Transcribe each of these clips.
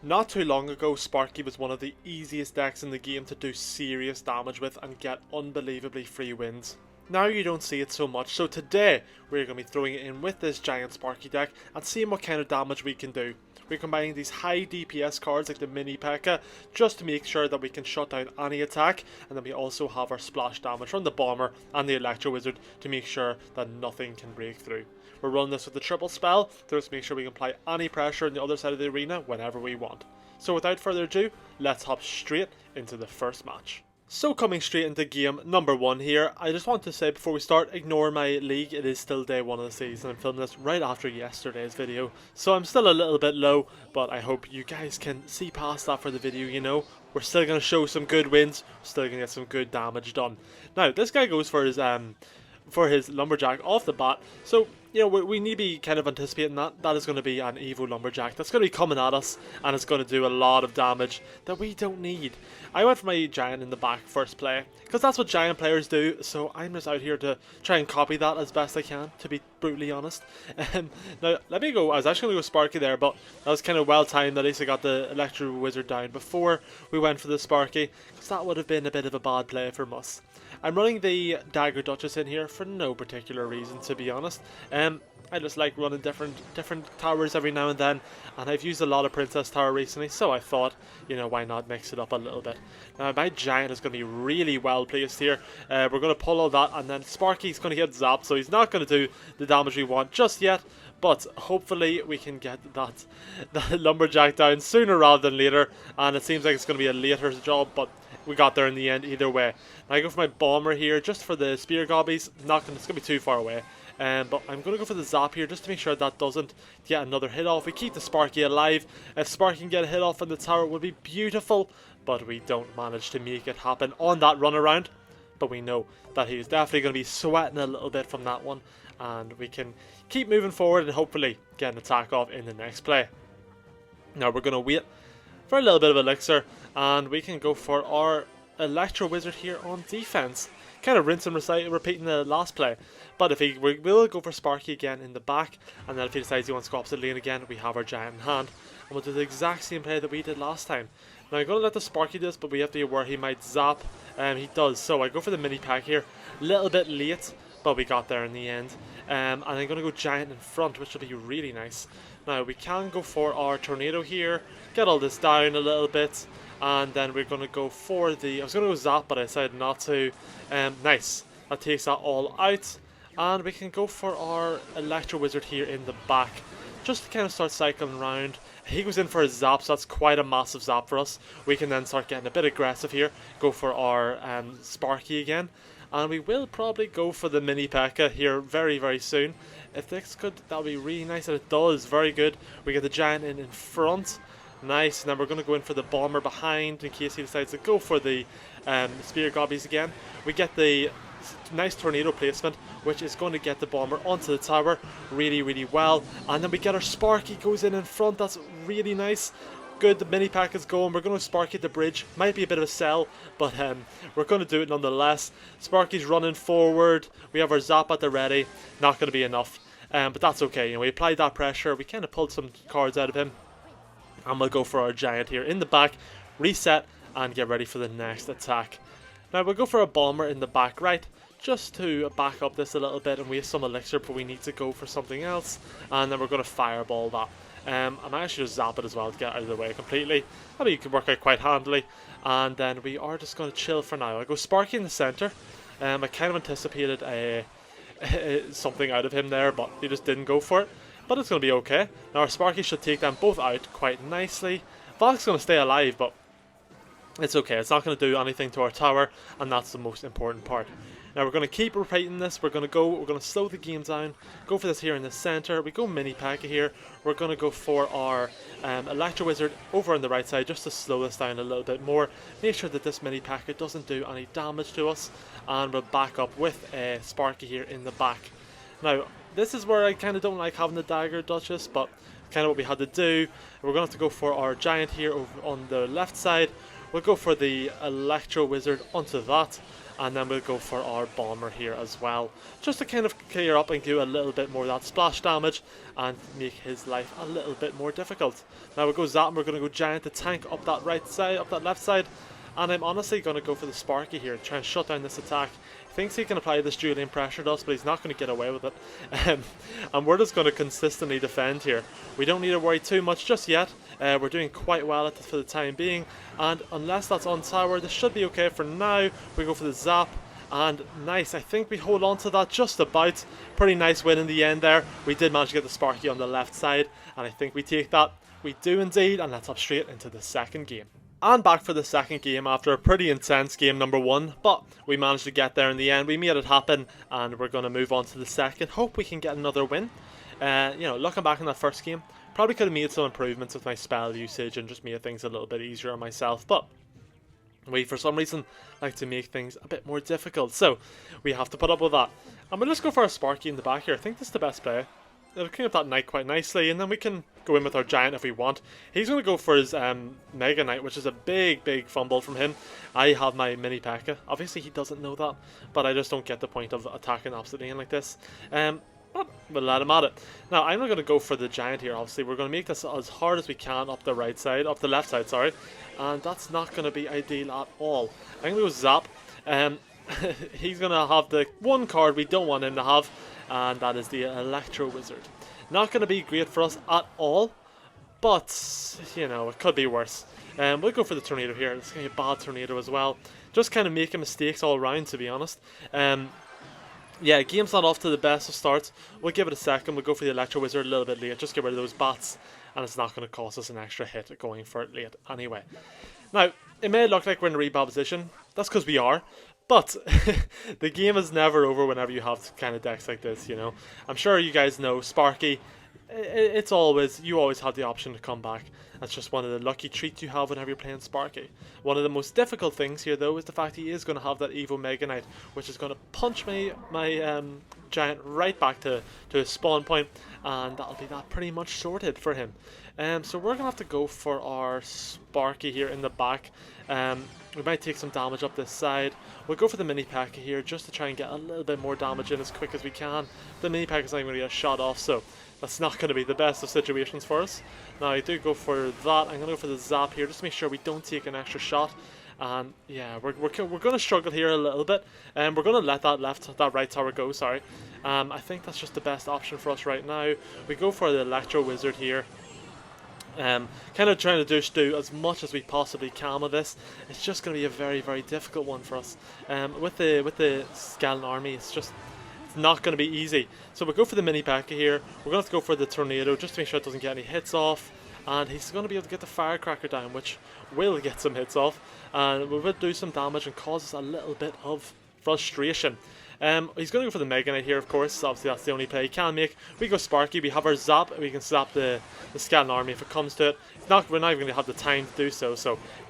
Not too long ago, Sparky was one of the easiest decks in the game to do serious damage with and get unbelievably free wins. Now you don't see it so much, so today we're going to be throwing it in with this giant Sparky deck and seeing what kind of damage we can do. We're combining these high DPS cards like the mini P.E.K.K.A. just to make sure that we can shut down any attack, and then we also have our splash damage from the Bomber and the Electro Wizard to make sure that nothing can break through. We're running this with the triple spell to just make sure we can apply any pressure on the other side of the arena whenever we want. So without further ado, let's hop straight into the first match. So coming straight into game number 1 here, I just want to say before we start, ignore my league, it is still day 1 of the season. I'm filming this right after yesterday's video, so I'm still a little bit low, but I hope you guys can see past that for the video, you know. We're still going to show some good wins, still going to get some good damage done. Now, this guy goes for his Lumberjack off the bat, so you know, we need to be kind of anticipating that is going to be an Evo Lumberjack that's going to be coming at us, and it's going to do a lot of damage that we don't need. I went for my Giant in the back first play, because that's what Giant players do, so I'm just out here to try and copy that as best I can, to be brutally honest. Now, let me go. I was actually going to go Sparky there, but that was kind of well timed. At least I got the Electro Wizard down before we went for the Sparky, because that would have been a bit of a bad play from us. I'm running the Dagger Duchess in here for no particular reason, to be honest. I just like running different towers every now and then, and I've used a lot of Princess Tower recently, so I thought, you know, why not mix it up a little bit. Now my Giant is going to be really well placed here. We're going to pull all that, and then Sparky's going to get zapped, so he's not going to do the damage we want just yet. But hopefully we can get that Lumberjack down sooner rather than later, and it seems like it's going to be a later job, but we got there in the end either way. Now I go for my Bomber here just for the Spear Gobbies. It's going to be too far away. But I'm going to go for the Zap here just to make sure that doesn't get another hit off. We keep the Sparky alive. If Sparky can get a hit off on the tower, it would be beautiful, but we don't manage to make it happen on that run around. But we know that he's definitely going to be sweating a little bit from that one, and we can keep moving forward and hopefully get an attack off in the next play. Now we're going to wait for a little bit of elixir, and we can go for our Electro Wizard here on defense. Kind of rinse and repeating the last play, but if we will go for Sparky again in the back, and then if he decides he wants to go opposite lane again, we have our Giant in hand, and we'll do the exact same play that we did last time. Now I'm going to let the Sparky do this, but we have to be aware he might zap. He does, so I go for the mini pack here, a little bit late, but we got there in the end. And I'm going to go Giant in front, which will be really nice. Now we can go for our Tornado here, get all this down a little bit, and then we're going to go for the... I was going to go Zap, but I decided not to. Nice. That takes that all out. And we can go for our Electro Wizard here in the back, just to kind of start cycling around. He goes in for a Zap, so that's quite a massive Zap for us. We can then start getting a bit aggressive here, go for our Sparky again. And we will probably go for the mini P.E.K.K.A. here very, very soon. If this could, that would be really nice, and it does. Very good. We get the Giant in front. Nice. And then we're going to go in for the Bomber behind in case he decides to go for the Spear Gobbies again. We get the nice Tornado placement, which is going to get the Bomber onto the tower really, really well. And then we get our Sparky goes in front. That's really nice. Good, the mini pack is going. We're going to Sparky at the bridge. Might be a bit of a sell, but we're going to do it nonetheless. Sparky's running forward. We have our Zap at the ready. Not going to be enough, but that's okay. You know, we applied that pressure. We kind of pulled some cards out of him, and we'll go for our Giant here in the back, reset, and get ready for the next attack. Now we'll go for a Bomber in the back right, just to back up this a little bit and waste some elixir, but we need to go for something else, and then we're going to Fireball that. I might actually just zap it as well to get out of the way completely. I mean, it could work out quite handily. And then we are just going to chill for now. I go Sparky in the centre. I kind of anticipated something out of him there, but he just didn't go for it. But it's going to be okay. Now our Sparky should take them both out quite nicely. Valk's going to stay alive, but it's okay. It's not going to do anything to our tower, and that's the most important part. Now we're going to keep repeating this. We're going to slow the game down. Go for this here in the center. We go mini P.E.K.K.A. here. We're going to go for our Electro Wizard over on the right side just to slow this down a little bit more. Make sure that this mini P.E.K.K.A. doesn't do any damage to us, and we'll back up with Sparky here in the back. Now this is where I kind of don't like having the Dagger Duchess, but kind of what we had to do. We're going to have to go for our Giant here over on the left side. We'll go for the Electro Wizard onto that, and then we'll go for our bomber here as well, just to kind of clear up and do a little bit more of that splash damage and make his life a little bit more difficult. Now we'll go Zap, and we're going to go Giant to tank up that right side, up that left side, and I'm honestly going to go for the Sparky here to try and shut down this attack. He thinks he can apply this Julian pressure to us, but he's not going to get away with it. And we're just going to consistently defend here. We don't need to worry too much just yet. We're doing quite well for the time being, and unless that's on tower, this should be okay for now. We go for the Zap, and nice. I think we hold on to that just about. Pretty nice win in the end there. We did manage to get the Sparky on the left side, and I think we take that. We do indeed, and let's hop straight into the second game. And back for the second game after a pretty intense game number 1, but we managed to get there in the end. We made it happen, and we're going to move on to the second. Hope we can get another win. You know, looking back on that first game, probably could have made some improvements with my spell usage and just made things a little bit easier on myself, but we for some reason like to make things a bit more difficult, so we have to put up with that. And we'll just go for a Sparky in the back here. I think this is the best play. It'll clean up that Knight quite nicely, and then we can go in with our Giant if we want. He's going to go for his Mega Knight, which is a big fumble from him. I have my Mini P.E.K.K.A. Obviously he doesn't know that, but I just don't get the point of attacking opposite lane like this. But we'll let him at it. Now I'm not going to go for the Giant here. Obviously we're going to make this as hard as we can up the right side, up the left side, sorry, and that's not going to be ideal at all. I'm going to go Zap. He's going to have the one card we don't want him to have, and that is the Electro Wizard. Not going to be great for us at all, but you know, it could be worse. We'll go for the Tornado here. It's going to be a bad Tornado as well. Just kind of making mistakes all around, to be honest. Yeah, game's not off to the best of starts. We'll give it a second. We'll go for the Electro Wizard a little bit late. Just get rid of those bats, and it's not going to cost us an extra hit going for it late anyway. Now, it may look like we're in a rebound position. That's because we are. But the game is never over whenever you have kind of decks like this, you know. I'm sure you guys know Sparky. You always have the option to come back. That's just one of the lucky treats you have whenever you're playing Sparky. One of the most difficult things here, though, is the fact he is going to have that Evo Mega Knight, which is going to punch my Giant right back to his spawn point, and that'll be that pretty much sorted for him. So we're going to have to go for our Sparky here in the back. We might take some damage up this side. We'll go for the Mini P.E.K.K.A. here just to try and get a little bit more damage in as quick as we can. The Mini P.E.K.K.A. is not going to get shot off, so that's not going to be the best of situations for us. Now I do go for that. I'm going to go for the Zap here just to make sure we don't take an extra shot. And yeah, we're going to struggle here a little bit, and we're going to let that right tower go. Sorry, I think that's just the best option for us right now. We go for the Electro Wizard here. Kind of trying to do as much as we possibly can with this. It's just going to be a very difficult one for us. With the Skeleton army, it's not going to be easy. So we'll go for the Mini P.E.K.K.A. here. We're going to have to go for the Tornado just to make sure it doesn't get any hits off. And he's going to be able to get the Firecracker down, which will get some hits off. And we will do some damage and cause us a little bit of frustration. He's going to go for the Mega Knight here, of course. Obviously, that's the only play he can make. We go Sparky. We have our Zap. We can zap the Skeleton army if it comes to it. We're not even going to have the time to do so, so it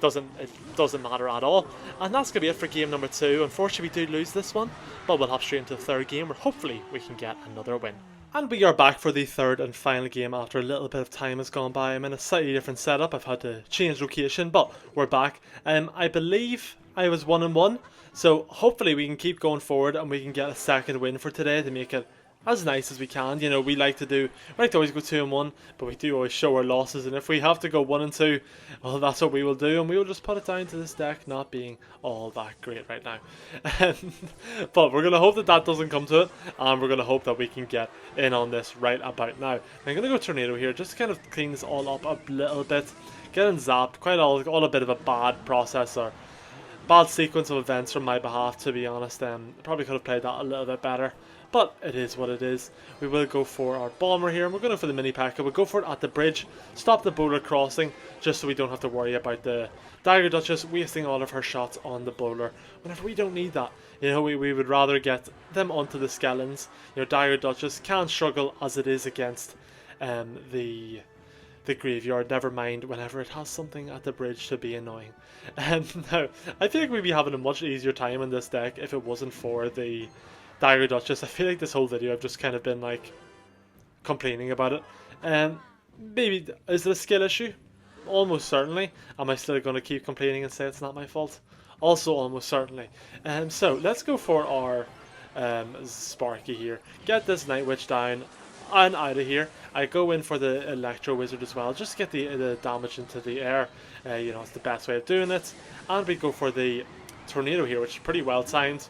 doesn't matter at all. And that's going to be it for game number 2. Unfortunately, we do lose this one, but we'll hop straight into the third game where hopefully we can get another win. And we are back for the third and final game after a little bit of time has gone by. I'm in a slightly different setup. I've had to change location, but we're back. I believe I was 1-1, so hopefully we can keep going forward and we can get a second win for today to make it as nice as we can. You know, we like to always go 2-1, but we do always show our losses, and if we have to go 1-2, well, that's what we will do, and we will just put it down to this deck not being all that great right now. But we're going to hope that doesn't come to it, and we're going to hope that we can get in on this right about now. I'm going to go Tornado here just to kind of clean this all up a little bit. Getting zapped, quite all a bit of a bad process or bad sequence of events from my behalf, to be honest. Probably could have played that a little bit better, but it is what it is. We will go for our Bomber here, and we're going for the Mini P.E.K.K.A. We'll go for it at the bridge, stop the bowler crossing, just so we don't have to worry about the Dagger Duchess wasting all of her shots on the bowler whenever we don't need that. You know, we would rather get them onto the skeletons. You know, Dagger Duchess can struggle as it is against the graveyard, never mind whenever it has something at the bridge to be annoying. Now, I feel like we'd be having a much easier time in this deck if it wasn't for the Dagger Duchess. I feel like this whole video I've just kind of been like complaining about it. Maybe, is it a skill issue? Almost certainly. Am I still going to keep complaining and say it's not my fault? Also, almost certainly. So let's go for our Sparky here. Get this Night Witch down and out of here. I go in for the Electro Wizard as well, just to get the damage into the air. You know, it's the best way of doing it. And we go for the Tornado here, which is pretty well timed.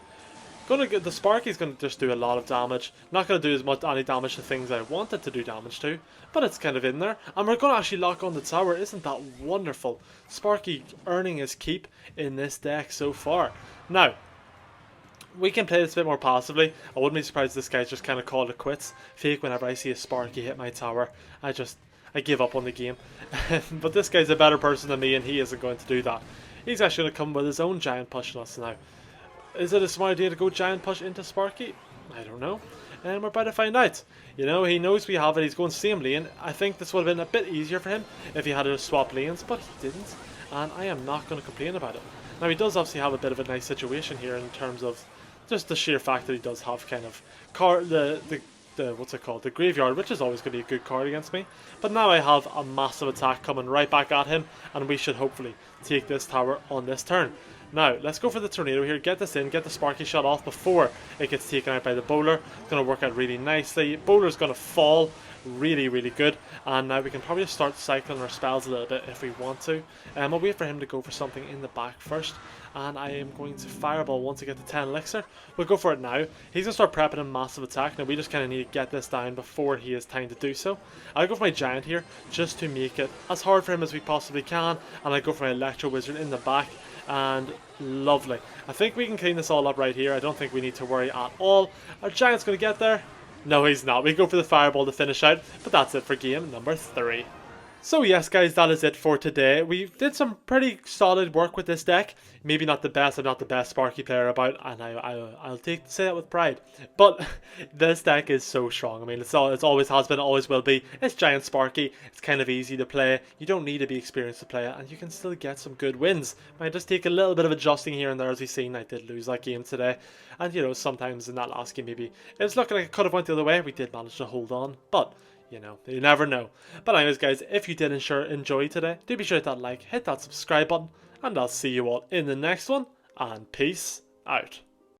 Gonna get the Sparky's gonna just do a lot of damage. Not gonna do as much any damage to things I wanted to do damage to, but it's kind of in there. And we're gonna actually lock on the tower. Isn't that wonderful? Sparky earning his keep in this deck so far. Now, we can play this a bit more passively. I wouldn't be surprised if this guy's just kind of called it quits. Fake whenever I see a Sparky hit my tower. I give up on the game. But this guy's a better person than me, and he isn't going to do that. He's actually going to come with his own giant push on us now. Is it a smart idea to go giant push into Sparky? I don't know. And we're about to find out. You know, he knows we have it. He's going same lane. I think this would have been a bit easier for him if he had to swap lanes, but he didn't. And I am not going to complain about it. Now, he does obviously have a bit of a nice situation here in terms of just the sheer fact that he does have kind of the what's it called, the graveyard, which is always going to be a good card against me. But now I have a massive attack coming right back at him, and we should hopefully take this tower on this turn. Now, let's go for the Tornado here, get this in, get the Sparky shot off before it gets taken out by the Bowler. It's going to work out really nicely. Bowler's going to fall really, really good. And now we can probably start cycling our spells a little bit if we want to. I'll wait for him to go for something in the back first. And I am going to Fireball once I get to 10 Elixir. We'll go for it now. He's going to start prepping a massive attack. Now we just kind of need to get this down before he has time to do so. I'll go for my Giant here just to make it as hard for him as we possibly can. And I go for my Electro Wizard in the back. And lovely. I think we can clean this all up right here. I don't think we need to worry at all. Our Giant's going to get there. No, he's not. We go for the Fireball to finish out. But that's it for game number 3. So yes guys, that is it for today. We did some pretty solid work with this deck. Maybe not the best, I'm not the best Sparky player about, and I'll say that with pride. But this deck is so strong. I mean, it's always has been, always will be. It's Giant Sparky, it's kind of easy to play. You don't need to be experienced to play it, and you can still get some good wins. Might just take a little bit of adjusting here and there, as we've seen. I did lose that game today. And you know, sometimes in that last game maybe it was looking like it could have went the other way. We did manage to hold on, but you know, you never know. But anyways guys, if you did enjoy today, do be sure to hit that like, hit that subscribe button, and I'll see you all in the next one, and peace out.